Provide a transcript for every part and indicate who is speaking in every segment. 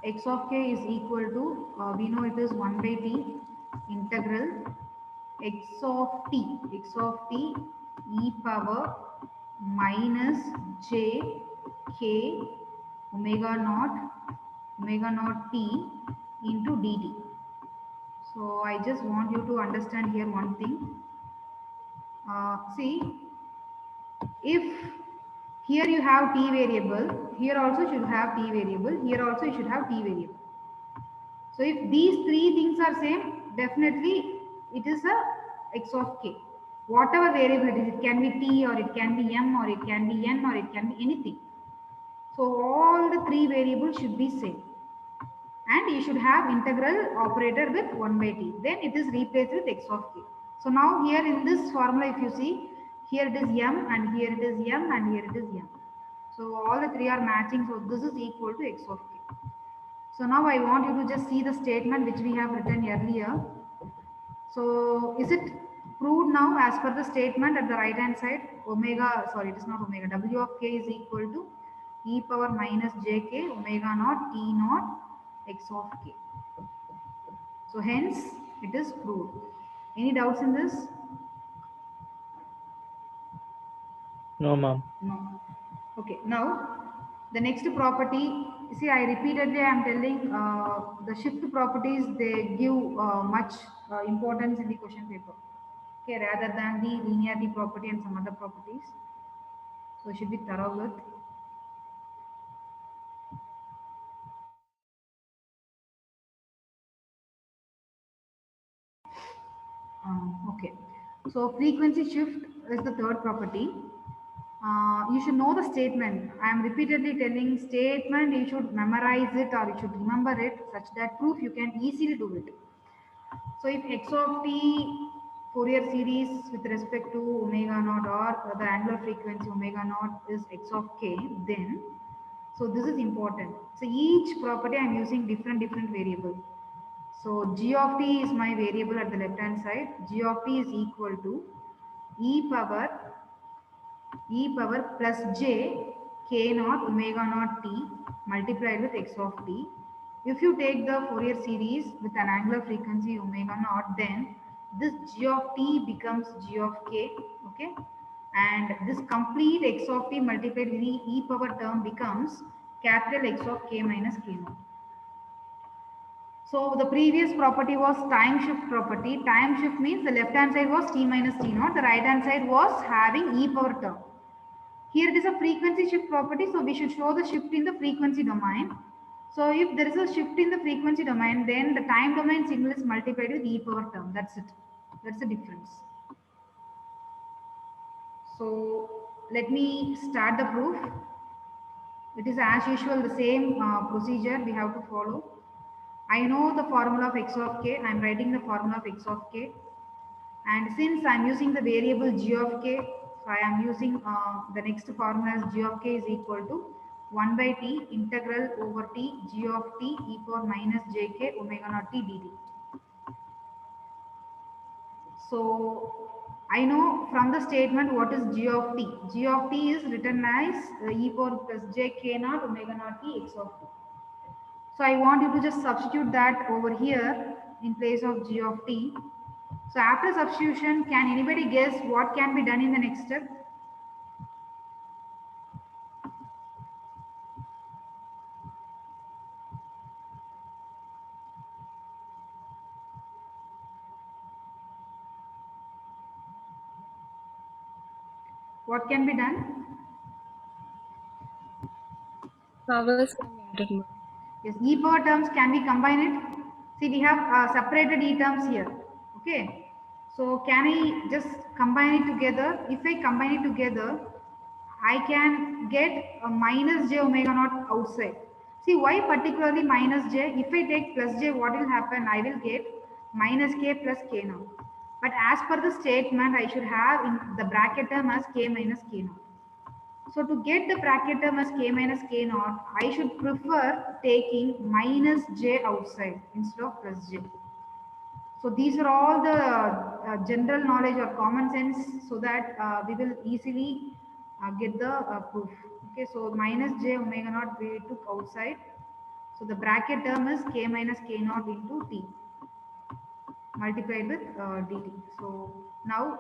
Speaker 1: x of k is equal to, we know it is 1 by t integral x of t e power minus j k omega naught t into dt. So I just want you to understand here one thing. See, if here you have t variable, here also should have t variable, here also you should have t variable. So if these three things are same, definitely it is a x of k. Whatever variable it is, it can be t or it can be m or it can be n or it can be anything. So all the three variables should be same. And you should have integral operator with 1 by t. Then it is replaced with x of k. So now here in this formula, if you see, here it is m and here it is m and here it is m. So all the three are matching. So this is equal to x of k. So now I want you to just see the statement which we have written earlier. So is it proved now as per the statement at the right hand side? Omega, sorry, it is not omega. W of k is equal to e power minus jk omega naught t naught x of k. So hence it is proved. Any doubts in this?
Speaker 2: No, ma'am.
Speaker 1: No. Okay. Now the next property. See, I repeatedly I am telling the shift properties. They give much importance in the question paper. Okay, rather than the linearity property and some other properties. So should be thorough with. Okay. So frequency shift is the third property. You should know the statement. I am repeatedly telling statement. You should memorize it or you should remember it such that proof you can easily do it. So if x of t Fourier series with respect to omega naught or the angular frequency omega naught is x of k, then so this is important. So each property I am using different variable. So g of t is my variable at the left hand side. G of t is equal to e power plus j k naught omega naught t multiplied with x of t. If you take the Fourier series with an angular frequency omega naught, then this g of t becomes g of k, okay? And this complete x of t multiplied with the e power term becomes capital X of k minus k naught. So the previous property was time shift property. Time shift means the left hand side was t minus t naught, the right hand side was having e power term. Here it is a frequency shift property, so we should show the shift in the frequency domain. So if there is a shift in the frequency domain, then the time domain signal is multiplied with e power term. That's it. That's the difference. So let me start the proof. It is as usual the same procedure we have to follow. I know the formula of x of k. I am writing the formula of x of k. And since I am using the variable g of k, so I am using the next formula as g of k is equal to 1 by t integral over t g of t e power minus jk omega naught t dt. So I know from the statement what is g of t. G of t is written as e power plus j k naught omega naught t x of t. So I want you to just substitute that over here in place of g of t. So after substitution, can anybody guess what can be done in the next step? What can be done?
Speaker 2: Powers can be added, ma'am.
Speaker 1: Yes, e power terms can we combine it? See, we have separated e terms here. Okay. So can I just combine it together? If I combine it together, I can get a minus j omega naught outside. See, why particularly minus j? If I take plus j, what will happen? I will get minus k plus k naught. But as per the statement, I should have in the bracket term as k minus k naught. So to get the bracket term as k minus k naught, I should prefer taking minus j outside instead of plus j. So these are all the general knowledge or common sense so that we will easily get the proof. Okay, so minus j omega naught we took outside. So the bracket term is k minus k naught into t multiplied with dt. So now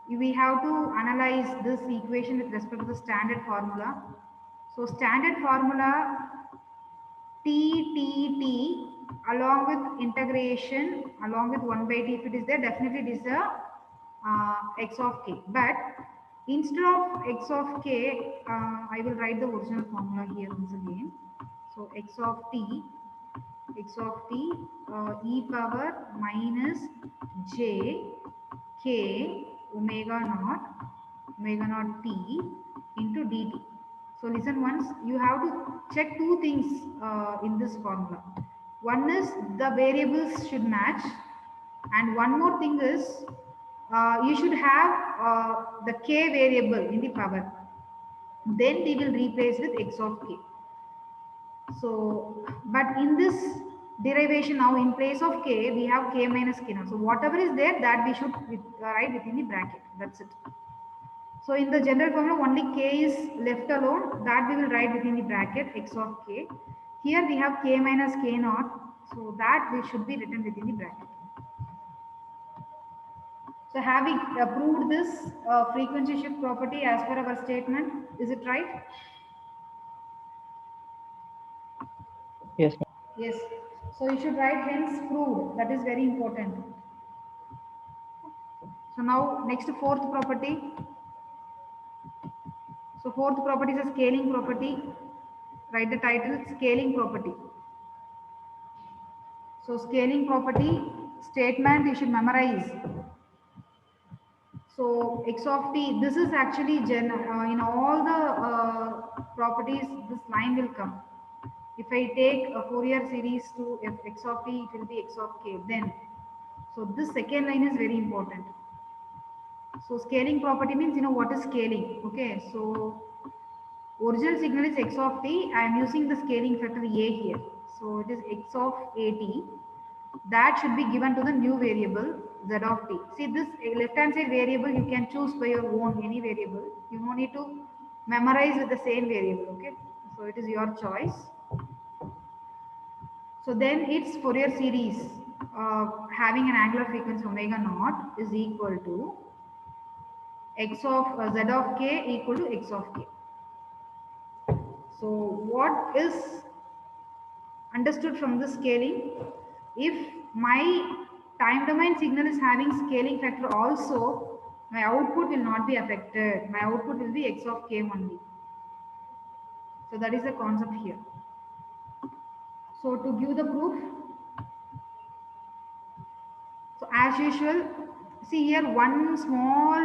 Speaker 1: we have to analyze this equation with respect to the standard formula. So standard formula t t t along with integration along with 1 by t, if it is there, definitely it is a x of k. But instead of x of k, I will write the original formula here once again. So x of t e power minus j k omega naught t into dt. So listen once, you have to check two things in this formula. One is the variables should match, and one more thing is you should have the k variable in the power. Then we will replace with x of k. So, but in this derivation now, in place of k, we have k minus k naught. So whatever is there, that we should write within the bracket. That's it. So in the general formula, only k is left alone. That we will write within the bracket x of k. Here we have k minus k naught. So that we should be written within the bracket. So having proved this frequency shift property as per our statement, is it right?
Speaker 2: Yes, ma'am.
Speaker 1: Yes. So you should write hence proved. That is very important. So now next fourth property. So fourth property is a scaling property. Write the title scaling property. So scaling property statement you should memorize. So x of t, this is actually in all the properties, this line will come. If I take a Fourier series to x of t, it will be x of k. Then, so this second line is very important. So scaling property means, you know what is scaling. Okay, so original signal is x of t. I am using the scaling factor a here. So it is x of at. That should be given to the new variable z of t. See this left hand side variable you can choose by your own any variable. You no need to memorize with the same variable. Okay, so it is your choice. So then its Fourier series having an angular frequency omega naught is equal to x of z of k equal to x of k. So what is understood from the scaling? If my time domain signal is having scaling factor also, my output will not be affected. My output will be x of k only. So that is the concept here. So to give the proof, so as usual, see here one small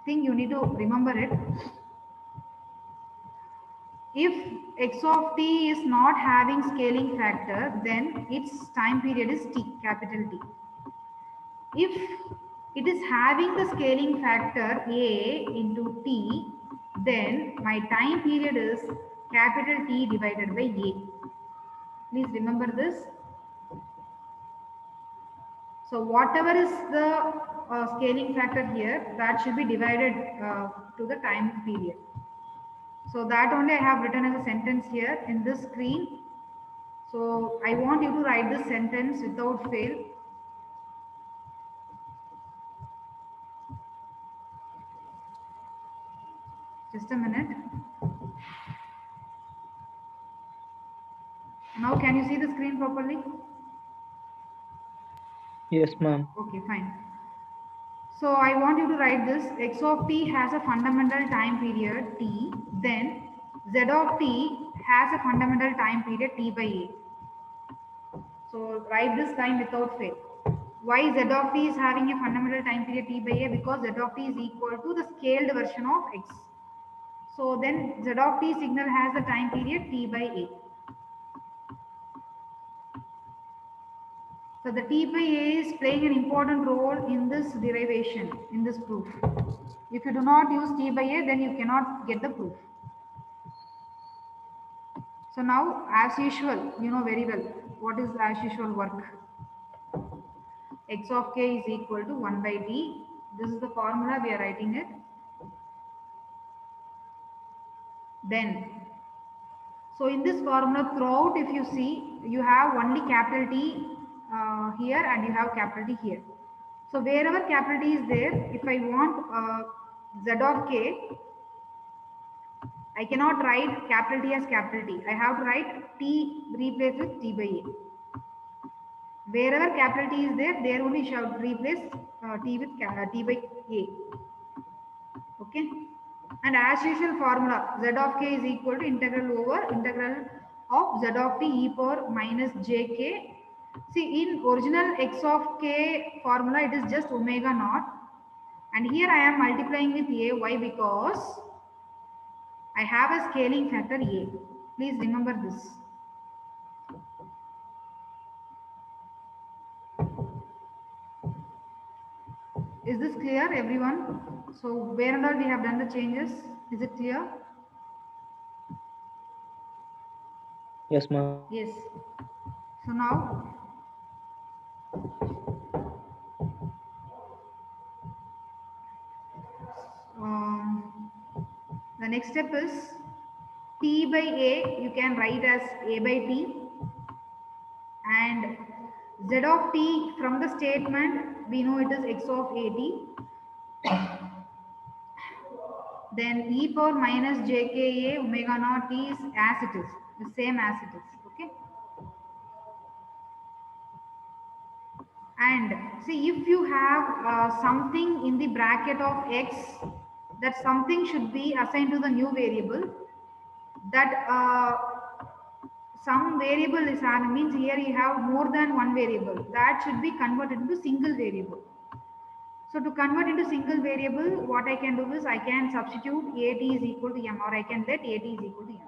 Speaker 1: thing you need to remember it. If x of t is not having scaling factor, then its time period is t, capital T. If it is having the scaling factor a into t, then my time period is capital T divided by a. Please remember this. So whatever is the scaling factor here, that should be divided to the time period. So that only I have written as a sentence here in this screen. So I want you to write this sentence without fail. Just a minute. Now can you see the screen properly?
Speaker 2: Yes, ma'am.
Speaker 1: Okay, fine. So I want you to write this. X of t has a fundamental time period t. Then z of t has a fundamental time period t by a. So write this line without fail. Why z of t is having a fundamental time period t by a? Because z of t is equal to the scaled version of x. So then z of t signal has the time period t by a. So the t by a is playing an important role in this derivation, in this proof. If you do not use t by a, then you cannot get the proof. So now, as usual, you know very well what is as usual work. X of k is equal to 1 by t. This is the formula, we are writing it. Then So in this formula throughout, if you see, you have only capital T here and you have capital T here. So wherever capital T is there, if I want Z of k, I cannot write capital T as capital T. I have to write T replaced with T by A. Wherever capital T is there, there only shall replace T with T by A. Okay. And as usual formula, Z of k is equal to integral over integral of Z of t e power minus jk. See, in original x of k formula, it is just omega naught. And here I am multiplying with a. Why? Because I have a scaling factor a. Please remember this. Is this clear, everyone? So where and all we have done the changes? Is it clear?
Speaker 2: Yes, ma'am.
Speaker 1: Yes. So now um, the next step is t by a, you can write as a by t, and z of t from the statement we know it is x of at. Then e power minus jka omega naught t is as it is, the same as it is. Okay. And see, if you have something in the bracket of x, that something should be assigned to the new variable. That some variable is having, means here you have more than one variable, that should be converted into single variable. So to convert into single variable, what I can do is I can substitute at is equal to m, or I can let at is equal to m.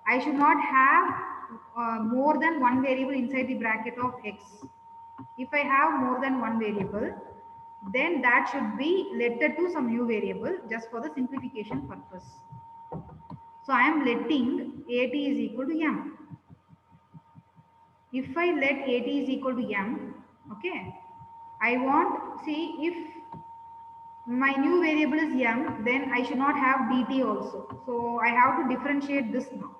Speaker 1: I should not have more than one variable inside the bracket of x. If I have more than one variable, then that should be lettered to some new variable just for the simplification purpose. So I am letting at is equal to m. If I let at is equal to m, okay, I want, see, if my new variable is m, then I should not have dt also. So I have to differentiate this now.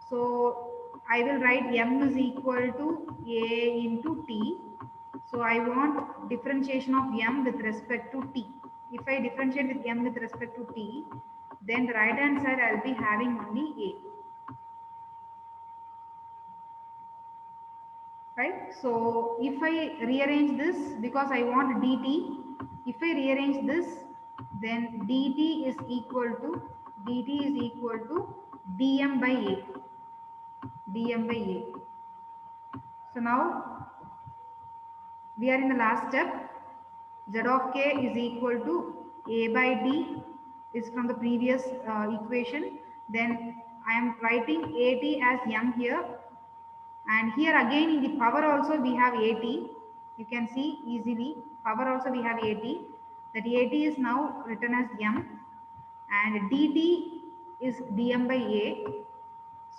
Speaker 1: So I will write m is equal to a into t. So I want differentiation of m with respect to t. If I differentiate with m with respect to t, then the right hand side I will be having only a. Right? So if I rearrange this, because I want dt, if I rearrange this, then dt is equal to dm by a. dm by a. So now we are in the last step. Z of k is equal to a by d is from the previous equation. Then I am writing at as m here, and here again in the power also we have at. You can see easily power also we have at. That at is now written as m, and dt is dm by a.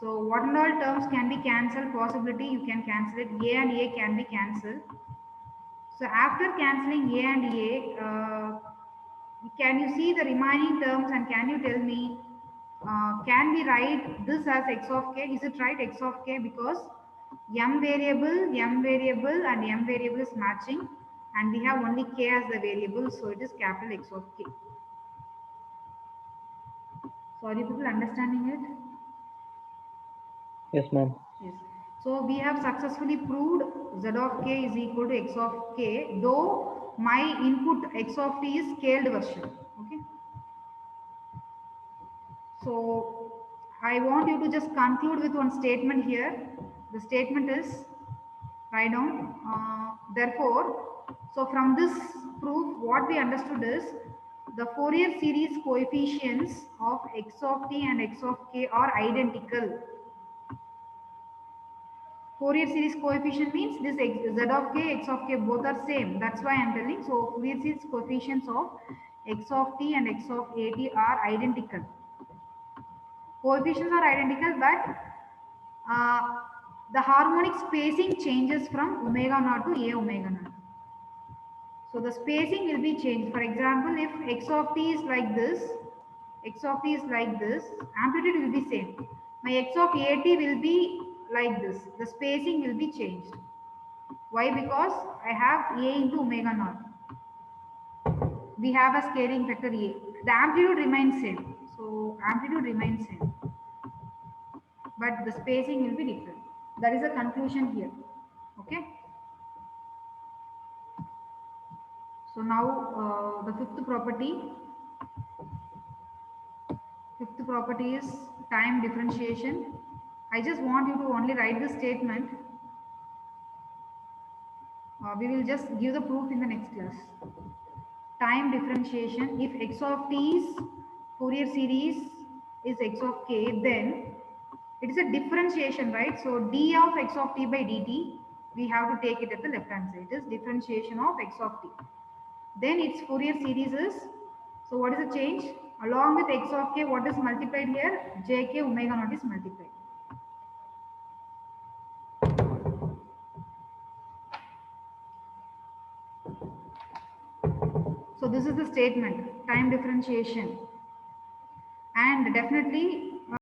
Speaker 1: So what and all terms can be cancelled, possibility you can cancel it, a and a can be cancelled. So after cancelling a and a, can you see the remaining terms and can you tell me, can we write this as x of k? Is it right, x of k? Because m variable and m variable is matching, and we have only k as the variable, so it is capital X of k. So are you people understanding it?
Speaker 2: Yes, ma'am.
Speaker 1: Yes. So we have successfully proved z of k is equal to x of k, though my input x of t is scaled version. Okay. So I want you to just conclude with one statement here. The statement is, write down. Therefore, so from this proof, what we understood is the Fourier series coefficients of x of t and x of k are identical. Fourier series coefficient means this z of k, x of k both are same. That's why I am telling. So Fourier series coefficients of x of t and x of at are identical. Coefficients are identical, but the harmonic spacing changes from omega naught to a omega naught. So the spacing will be changed. For example, if x of t is like this, x of t is like this, amplitude will be same. My x of at will be like this. The spacing will be changed. Why? Because I have a into omega naught. We have a scaling factor a. The amplitude remains same. So amplitude remains same, but the spacing will be different. That is the conclusion here. Okay. So now the fifth property. Fifth property is time differentiation. I just want you to only write the statement. We will just give the proof in the next class. Time differentiation. If x of t's Fourier series is x of k, then it is a differentiation, right? So d of x of t by dt, we have to take it at the left hand side. It is differentiation of x of t. Then its Fourier series is, so what is the change? Along with x of k, what is multiplied here? Jk omega naught is multiplied. So this is the statement, time differentiation. And definitely